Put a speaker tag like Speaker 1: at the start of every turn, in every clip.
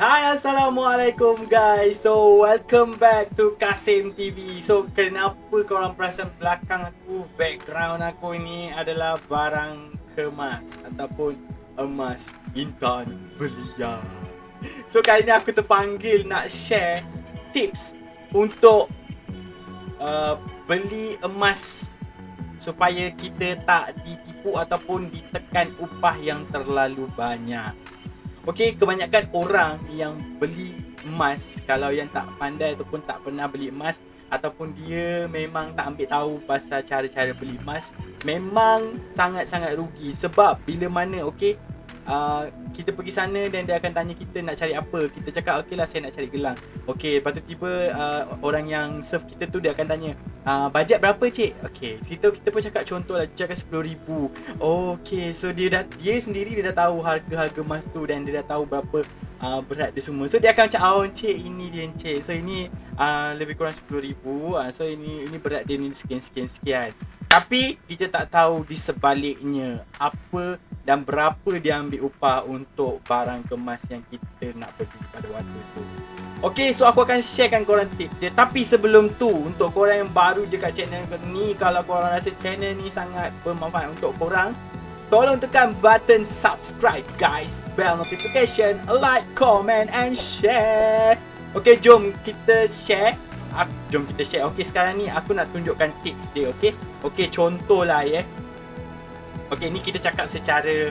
Speaker 1: Hai, Assalamualaikum guys. So, welcome back to Kasim TV. So, kenapa korang perasan belakang aku, background aku ini adalah barang kemas ataupun emas intan belia. So, kali ni aku terpanggil nak share tips untuk beli emas supaya kita tak ditipu ataupun ditekan upah yang terlalu banyak. Okey, kebanyakan orang yang beli emas, kalau yang tak pandai ataupun tak pernah beli emas ataupun dia memang tak ambil tahu pasal cara-cara beli emas, memang sangat-sangat rugi. Sebab bila mana kita pergi sana dan dia akan tanya kita nak cari apa. Kita cakap okey lah, saya nak cari gelang. Okey, lepas tu tiba orang yang serve kita tu dia akan tanya, bajet berapa cik? Okey, kita pun cakap contoh lah, cakap 10,000. Okey, so dia sendiri dia dah tahu harga-harga emas tu dan dia dah tahu berapa berat dia semua. So dia akan macam, cik ini dia cik. So ini lebih kurang 10,000. So ini berat dia ni sekian. Tapi kita tak tahu di sebaliknya apa dan berapa dia ambil upah untuk barang kemas yang kita nak beli pada waktu tu. Okay, so aku akan sharekan korang tips dia. Tapi sebelum tu, untuk korang yang baru je kat channel ni, kalau korang rasa channel ni sangat bermanfaat untuk korang, tolong tekan button subscribe guys, bell notification, like, comment and share. Okay, jom kita share. Okay, sekarang ni aku nak tunjukkan tips dia. Okay, contoh lah ya. Okay, ni kita cakap secara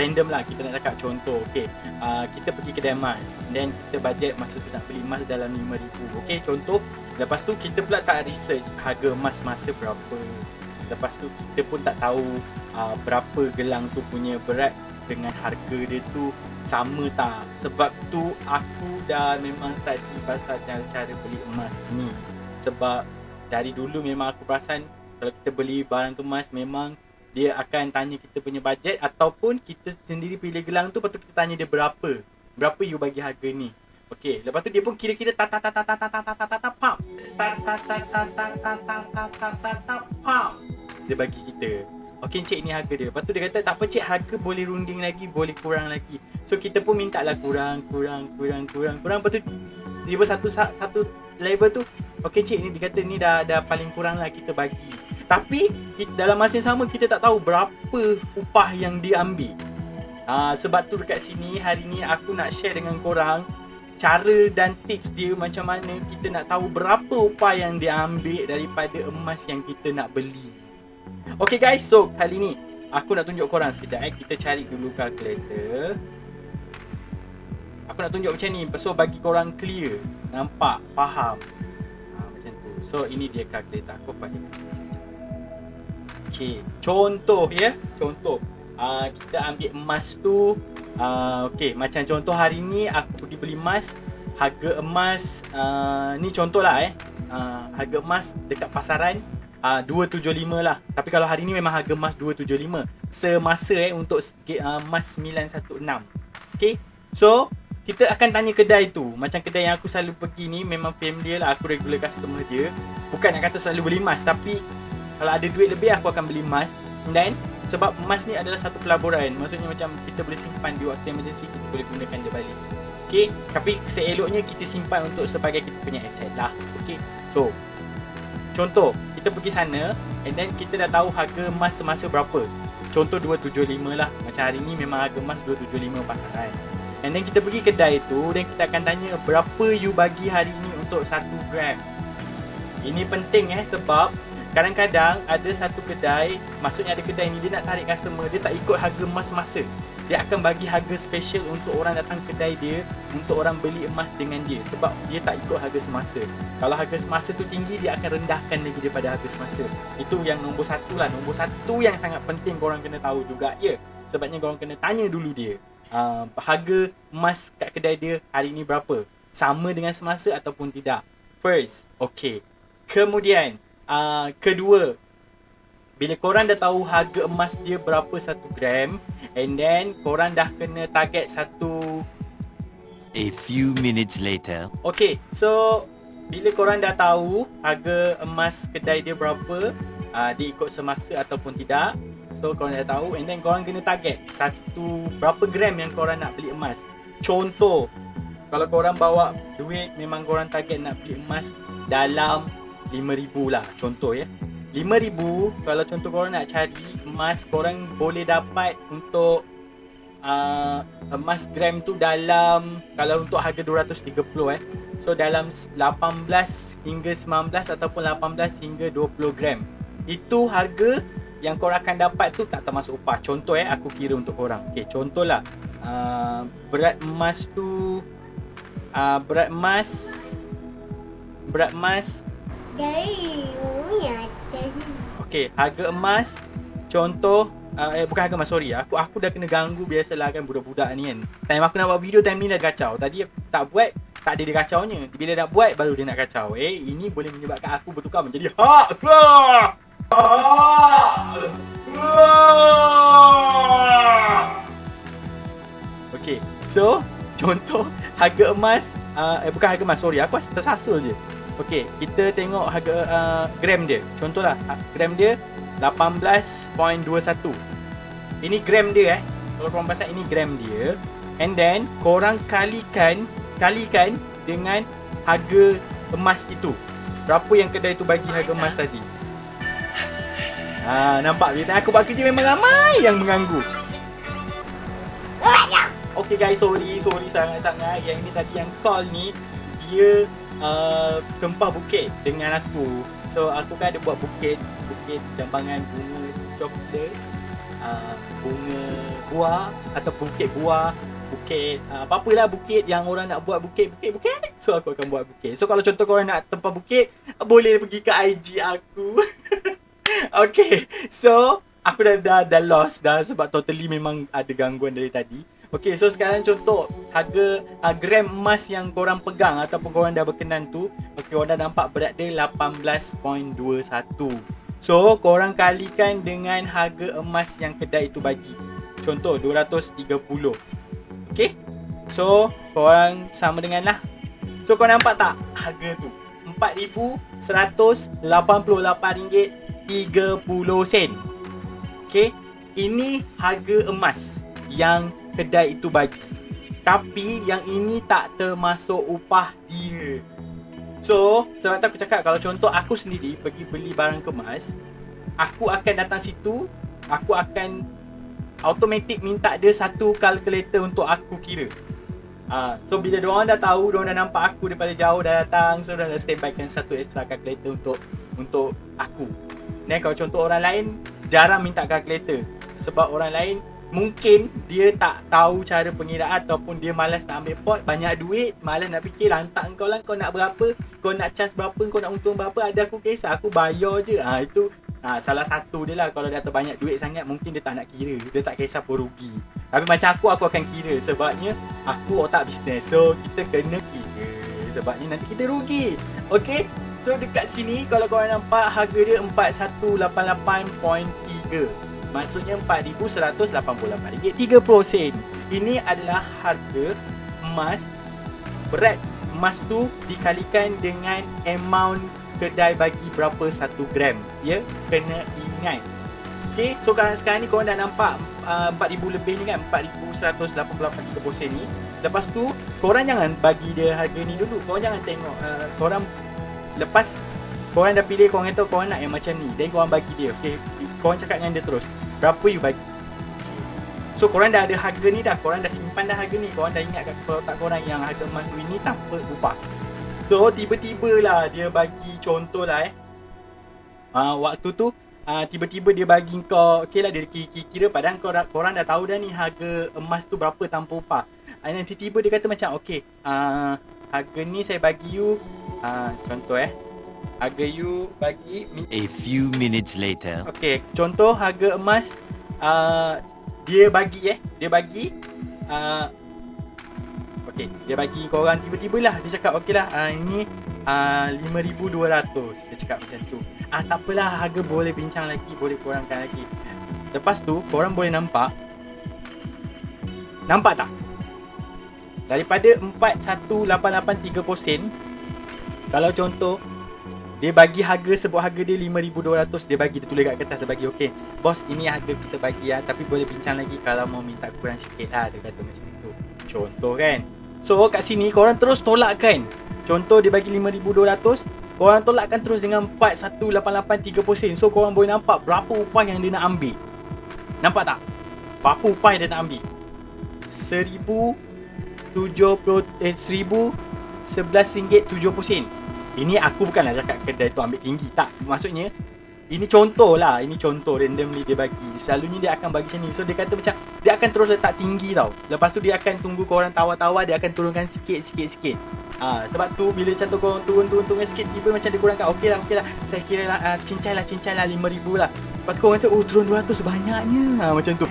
Speaker 1: random lah. Kita nak cakap contoh. Okay, kita pergi kedai emas dan kita bajet masa tu nak beli emas dalam 5,000. Okay, contoh. Lepas tu kita pula tak research harga emas masa berapa. Lepas tu kita pun tak tahu berapa gelang tu punya berat dengan harga dia tu sama tak. Sebab tu aku dah memang study pasal cara-cara beli emas ni. Sebab dari dulu memang aku perasan kalau kita beli barang kemas, memang dia akan tanya kita punya bajet ataupun kita sendiri pilih gelang tu, lepas tu kita tanya dia berapa you bagi harga ni. Okey, lepas tu dia pun kira-kira dia bagi kita. Okey cik, ni harga dia. Lepas tu dia kata tak apa cik, harga boleh runding lagi, boleh kurang lagi. So kita pun minta lah kurang. Lepas tu tiba satu level tu, okey cik, ni dia kata ni dah paling kurang lah kita bagi. Tapi dalam masa yang sama kita tak tahu berapa upah yang dia ambil. Sebab tu dekat sini hari ni aku nak share dengan korang cara dan tips dia macam mana kita nak tahu berapa upah yang dia ambil daripada emas yang kita nak beli. Okay guys, so kali ni aku nak tunjuk korang sekejap. Kita cari dulu kalkulator. Aku nak tunjuk macam ni, so bagi korang clear, nampak, faham. Macam tu. So ini dia kalkulator. Aku balik kat sini sekejap. Okay, contoh ya. Contoh kita ambil emas tu. Okay, macam contoh hari ni aku pergi beli emas. Harga emas ni contoh lah harga emas dekat pasaran 275 lah. Tapi kalau hari ni memang harga emas 275 semasa untuk emas 916. Okay, so kita akan tanya kedai tu. Macam kedai yang aku selalu pergi ni memang familiar lah, aku regular customer dia. Bukan nak kata selalu beli emas, tapi kalau ada duit lebih aku akan beli emas. Dan sebab emas ni adalah satu pelaburan, maksudnya macam kita boleh simpan di waktu emergency, kita boleh gunakan dia balik. Okay, tapi seeloknya kita simpan untuk sebagai kita punya aset lah. Okay, so contoh kita pergi sana and then kita dah tahu harga emas semasa berapa. Contoh 275 lah. Macam hari ni memang harga emas 275 pasaran. And then kita pergi kedai tu dan kita akan tanya berapa you bagi hari ni untuk 1 gram. Ini penting sebab kadang-kadang ada satu kedai, maksudnya ada kedai ni dia nak tarik customer, dia tak ikut harga emas semasa. Dia akan bagi harga special untuk orang datang kedai dia, untuk orang beli emas dengan dia, sebab dia tak ikut harga semasa. Kalau harga semasa tu tinggi, dia akan rendahkan lagi daripada harga semasa. Itu yang nombor satu lah. Nombor satu yang sangat penting korang kena tahu juga sebabnya korang kena tanya dulu dia, harga emas kat kedai dia hari ni berapa, sama dengan semasa ataupun tidak. First, okay. Kemudian kedua, bila korang dah tahu harga emas dia berapa 1 gram, and then korang dah kena target satu.
Speaker 2: A few minutes later.
Speaker 1: Okay, so bila korang dah tahu harga emas kedai dia berapa, dia ikut semasa ataupun tidak, so korang dah tahu, and then korang kena target berapa gram yang korang nak beli emas. contoh, kalau korang bawa duit, memang korang target nak beli emas dalam 5,000 lah, contoh ya. 5,000, kalau contoh korang nak cari emas, korang boleh dapat untuk emas gram tu dalam, kalau untuk harga 230 so dalam 18 hingga 19 ataupun 18 hingga 20 gram. Itu harga yang korang akan dapat tu tak termasuk upah. Contoh aku kira untuk korang. Okey, contohlah berat emas tu berat emas okey, harga emas contoh bukan harga emas, sorry. Aku dah kena ganggu, biasalah kan budak-budak ni kan. Time aku nak buat video, time ni dah kacau. Tadi tak buat, tak ada dia kacaunya. Bila nak buat, baru dia nak kacau. Ini boleh menyebabkan aku bertukar menjadi okey, so contoh harga emas bukan harga emas, sorry, aku tersasul je. Okey, kita tengok harga gram dia. Contohlah gram dia 18.21. Ini gram dia Kalau korang pasal ini gram dia, and then korang kalikan dengan harga emas itu. Berapa yang kedai tu bagi harga emas tadi? Nampak bila aku buat kerja memang ramai yang mengganggu. Okay guys, sorry sangat-sangat. Yang ini tadi yang call ni, dia tempah bukit dengan aku. So aku kan ada buat bukit jambangan bunga coklat, bunga buah atau bukit buah, bukit apa-apalah bukit yang orang nak buat bukit. So aku akan buat bukit. So kalau contoh korang nak tempah bukit, boleh pergi ke IG aku. Okay, so aku dah lost dah sebab totally memang ada gangguan dari tadi. Okay, so sekarang contoh harga gram emas yang korang pegang ataupun korang dah berkenan tu. Okay, korang dah nampak berat dia 18.21. So korang kalikan dengan harga emas yang kedai itu bagi. Contoh 230. Okay, so korang sama dengan lah. So korang nampak tak harga tu? RM4,188.30. Okay, ini harga emas yang kedai itu bagi. Tapi yang ini tak termasuk upah dia. So sebab tu aku cakap, kalau contoh aku sendiri pergi beli barang kemas, aku akan datang situ, aku akan automatic minta dia satu kalkulator untuk aku kira. So bila diorang dah tahu, diorang dah nampak aku daripada jauh dah datang, so diorang dah standbykan satu extra kalkulator untuk aku. Dan kalau contoh orang lain jarang minta kalkulator, sebab orang lain mungkin dia tak tahu cara pengiraan ataupun dia malas nak ambil pot, banyak duit, malas nak fikir, lantak kau lah, kau nak berapa, kau nak charge berapa, kau nak untung berapa, ada aku kisah, aku bayar je. Itu salah satu dia lah. Kalau dia terbanyak duit sangat, mungkin dia tak nak kira, dia tak kisah pun rugi. Tapi macam aku akan kira, sebabnya aku otak bisnes. So kita kena kira, sebabnya nanti kita rugi. Okay, so dekat sini kalau korang nampak harga dia 4188.3, maksudnya RM4,188.30. Ini adalah harga emas, berat emas tu dikalikan dengan amount kedai bagi berapa 1 gram. Ya, kena ingat. Okay, so sekarang ni korang dah nampak 4,000 lebih ni kan, 4,188.30 ni. Lepas tu korang jangan bagi dia harga ni dulu. Korang jangan tengok korang lepas korang dah pilih, korang kata korang nak yang macam ni, then korang bagi dia. Okay, korang cakap dengan dia terus, berapa you bagi. Okay, so korang dah ada harga ni dah, korang dah simpan dah harga ni, korang dah ingat kat kepala otak korang yang harga emas tu ini tanpa upah. So tiba-tiba lah dia bagi, contoh lah waktu tu tiba-tiba dia bagi kau, okay lah, dia kira padahal korang dah tahu dah ni harga emas tu berapa tanpa upah. Nanti tiba dia kata macam okay, harga ni saya bagi you, contoh harga you bagi
Speaker 2: A few minutes later.
Speaker 1: Okay, contoh harga emas dia bagi okay, dia bagi korang tiba-tiba lah, dia cakap okay lah, ini 5,200. Dia cakap macam tu. Tak apalah, harga boleh bincang lagi, boleh kurangkan lagi. Lepas tu korang boleh nampak tak? Daripada 4188.30 sen, kalau contoh dia bagi harga, sebut harga dia 5,200, dia bagi, dia tulis kat kertas, dia bagi okey, bos ini harga kita bagi tapi boleh bincang lagi kalau mau minta kurang sikit lah, dia kata macam tu. Contoh kan. So kat sini korang terus tolakkan. Contoh dia bagi 5,200, korang tolakkan terus dengan 4188.30 sen. So korang boleh nampak berapa upah yang dia nak ambil. Nampak tak? Berapa upah yang dia nak ambil? 11.70 sen. Ini aku bukanlah cakap kedai tu ambil tinggi, tak. Maksudnya ini contoh lah, ini contoh randomly dia bagi. Selalunya dia akan bagi macam ni. So dia kata macam dia akan terus letak tinggi tau. Lepas tu dia akan tunggu korang tawar-tawar, dia akan turunkan sikit. Sebab tu bila macam tu korang turun sikit, tiba macam dia kurangkan. Okey lah. Saya kira lah cincai lah 5,000 lah. Lepas tu korang kata turun 200 banyaknya. Macam tu.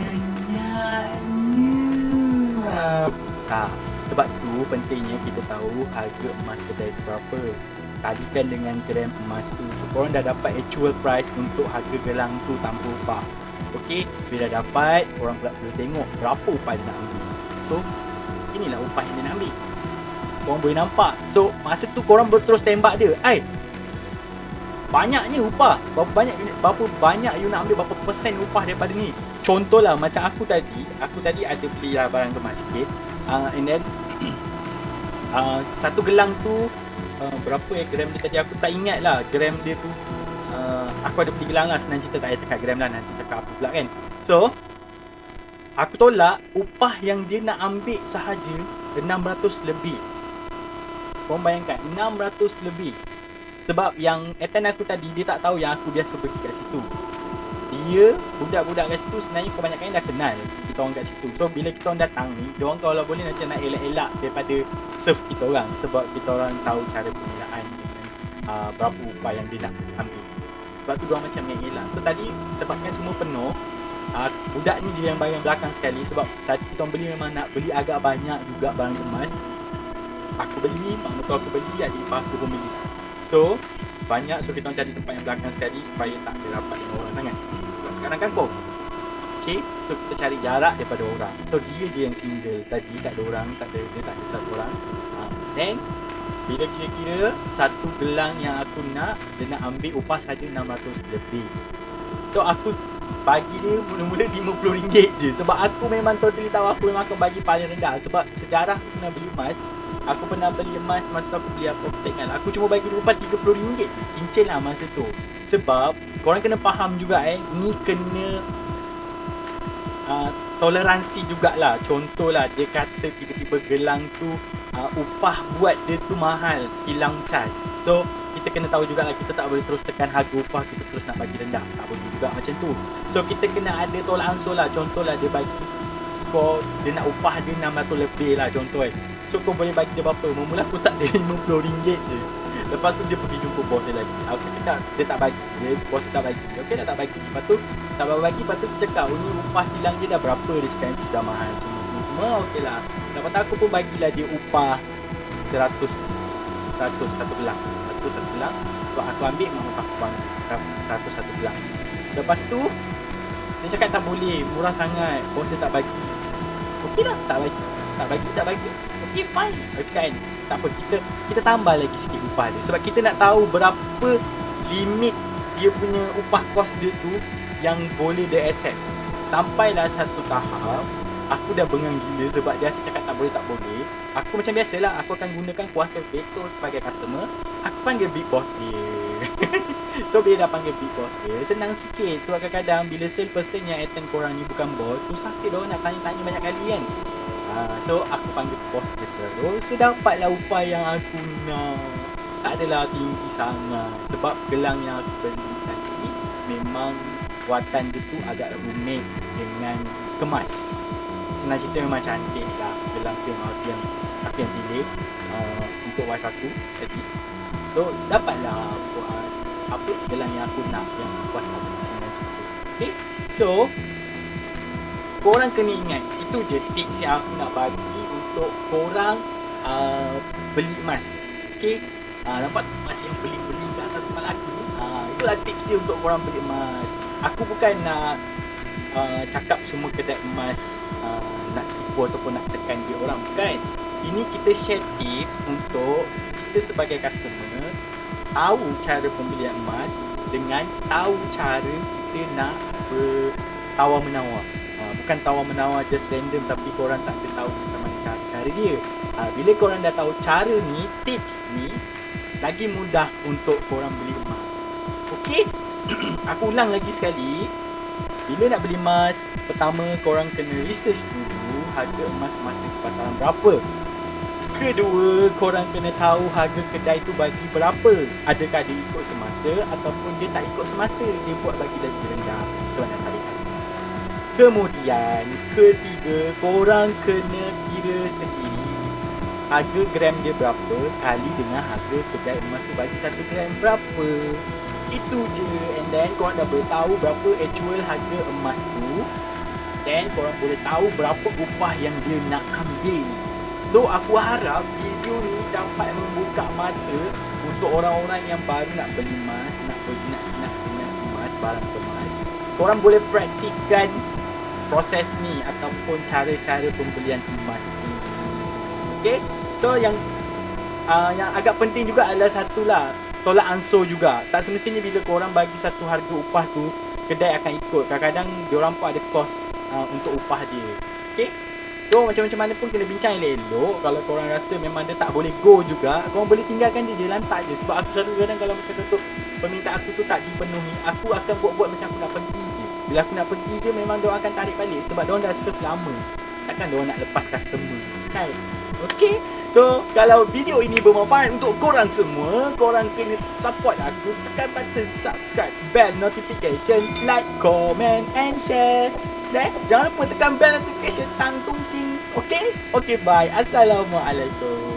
Speaker 1: Tak. Sebab tu pentingnya kita tahu harga emas kedai tu berapa. Kalikan dengan gram emas tu. So korang dah dapat actual price untuk harga gelang tu tanpa upah. Okey, bila dah dapat, korang pula perlu tengok berapa upah dia nak ambil. So inilah upah yang dia nak ambil. Korang boleh nampak. So masa tu korang terus tembak dia. Banyaknya upah. Berapa banyak you nak ambil, berapa persen upah daripada ni. Contohlah macam aku tadi ada beli lah barang kemas sikit. And then satu gelang tu berapa gram dia tadi, aku tak ingat lah gram dia tu. Aku ada beli gelang lah, senang cerita, tak payah cakap gram lah, nanti cakap apa pula kan. So aku tolak upah yang dia nak ambil sahaja 600 lebih. Korang bayangkan 600 lebih. Sebab yang attend aku tadi, dia tak tahu yang aku biasa pergi kat situ. Dia budak-budak kat situ sebenarnya kebanyakan dah kenal kita orang kat situ. So bila kita orang datang ni, dia orang kalau boleh macam nak elak-elak daripada serve kita orang. Sebab kita orang tahu cara penggunaan dengan berapa upah yang dia nak ambil. Sebab tu dia orang macam yang elak. So tadi sebabkan semua penuh, budak ni dia yang bayang belakang sekali. Sebab tadi kita orang beli memang nak beli agak banyak juga barang emas. Aku beli, mak mertua aku beli, adik ipar aku pun beli. So banyak, so kita orang cari tempat yang belakang sekali supaya tak ada rapat dengan orang sangat. Sebab sekarang kan kau okay, so kita cari jarak daripada orang. So dia je yang single. Tadi tak ada orang, dia tak ada satu orang. Then bila kira-kira satu gelang yang aku nak, dia nak ambil upah saja 600 lebih. So aku bagi dia mula-mula RM50 je. Sebab aku memang totally tahu aku memang akan bagi paling rendah. Sebab sejarah aku pernah beli emas. Aku pernah beli emas masa tu aku beli apa kan. Aku cuma bagi dia upah RM30 je. Cincin lah masa tu. Sebab korang kena faham juga ni kena toleransi jugalah. Contohlah dia kata tiba-tiba gelang tu upah buat dia tu mahal, hilang cas. So kita kena tahu jugalah, kita tak boleh terus tekan harga upah kita terus nak bagi rendah. Tak boleh juga macam tu. So kita kena ada tolak ansur lah. Contohlah dia bagi kau, dia nak upah dia 600 lebih lah contoh So kau boleh bagi dia berapa? Mula aku tak ada RM50 je. Lepas tu dia pergi jumpa bos dia lagi. Aku cakap dia tak bagi. Bos dia tak bagi. Okey dah tak bagi. Lepas tu tak bagi. Lepas tu dia cakap ni upah hilang je dah berapa. Dia cakap itu sudah mahal semua okey lah. Lepas tu aku pun bagilah dia upah 100 satu gelang. 100 satu gelang. Sebab aku ambil mak aku bang 100 satu gelang. Lepas tu dia cakap tak boleh, murah sangat. Bos dia tak bagi. Okey lah, tak bagi. Okey fine. Aku cakap kan, tak apa, kita tambah lagi sikit upah dia. Sebab kita nak tahu berapa limit dia punya upah kos dia tu yang boleh dia accept. Sampailah satu tahap aku dah bengang gila sebab dia asyik cakap tak boleh. Aku macam biasalah, aku akan gunakan kuasa veto sebagai customer. Aku panggil big boss dia. So bila dah panggil big boss dia, senang sikit. Sebab kadang-kadang bila sale person yang attend korang ni bukan bos, susah sikit diorang nak tanya-tanya banyak kali kan. So aku panggil bos dia terus. So dapatlah upah yang aku nak. Tak adalah tinggi sangat. Sebab gelang yang aku beli tadi memang buatan dia tu agak rumit dengan kemas. Senang cerita memang cantik lah gelang tu yang aku yang pilih untuk wife aku tadi. So dapatlah apa gelang yang aku nak, yang puas aku senang cerita. Okay, so korang kena ingat, itu je tips yang aku nak bagi untuk korang beli emas. Okay, nampak emas yang beli-beli kat atas kepala aku. Itulah tips dia untuk korang beli emas. Aku bukan nak cakap semua kedai emas nak tipu ataupun nak tekan dia orang, bukan. Ini kita share tips untuk kita sebagai customer tahu cara pembelian emas dengan tahu cara kita nak bertawar menawar. Bukan tawar menawar just random tapi korang tak tahu macam mana cara cara dia. Bila korang dah tahu cara ni, tips ni, lagi mudah untuk korang beli emas. Okey? Aku ulang lagi sekali. Bila nak beli emas, pertama korang kena research dulu harga emas masa di pasaran berapa. Kedua, korang kena tahu harga kedai tu bagi berapa. Adakah dia ikut semasa ataupun dia tak ikut semasa, dia buat bagi lagi rendah sebab nak tarik hasil. Kemudian, ketiga, korang kena kira sendiri harga gram dia berapa kali dengan harga kedai emas tu bagi 1 gram berapa. Itu je. And then korang dah boleh tahu berapa actual harga emas tu. Then korang boleh tahu berapa upah yang dia nak ambil. So aku harap video ni dapat membuka mata untuk orang-orang yang baru nak beli emas, nak emas, barang emas. Korang boleh praktikkan proses ni ataupun cara-cara pembelian emas ni. Okay? So yang agak penting juga adalah satulah, tolak ansur juga. Tak semestinya bila korang bagi satu harga upah tu, kedai akan ikut. Kadang-kadang diorang pun ada kos untuk upah dia. Okay? So macam mana pun kena bincang elok-elok. Kalau korang rasa memang dia tak boleh go juga, korang boleh tinggalkan dia, lantak je. Sebab aku selalu kadang kalau macam tu permintaan aku tu tak dipenuhi, aku akan buat-buat macam aku nak pergi je. Bila aku nak pergi je, memang diorang akan tarik balik sebab diorang dah serve lama. Takkan diorang nak lepas customer, kan? Okay? So, kalau video ini bermanfaat untuk korang semua, korang kena support aku. Tekan button subscribe, bell notification, like, comment and share. Dan jangan lupa tekan bell notification tang tung ting. Okay? Okay, bye. Assalamualaikum.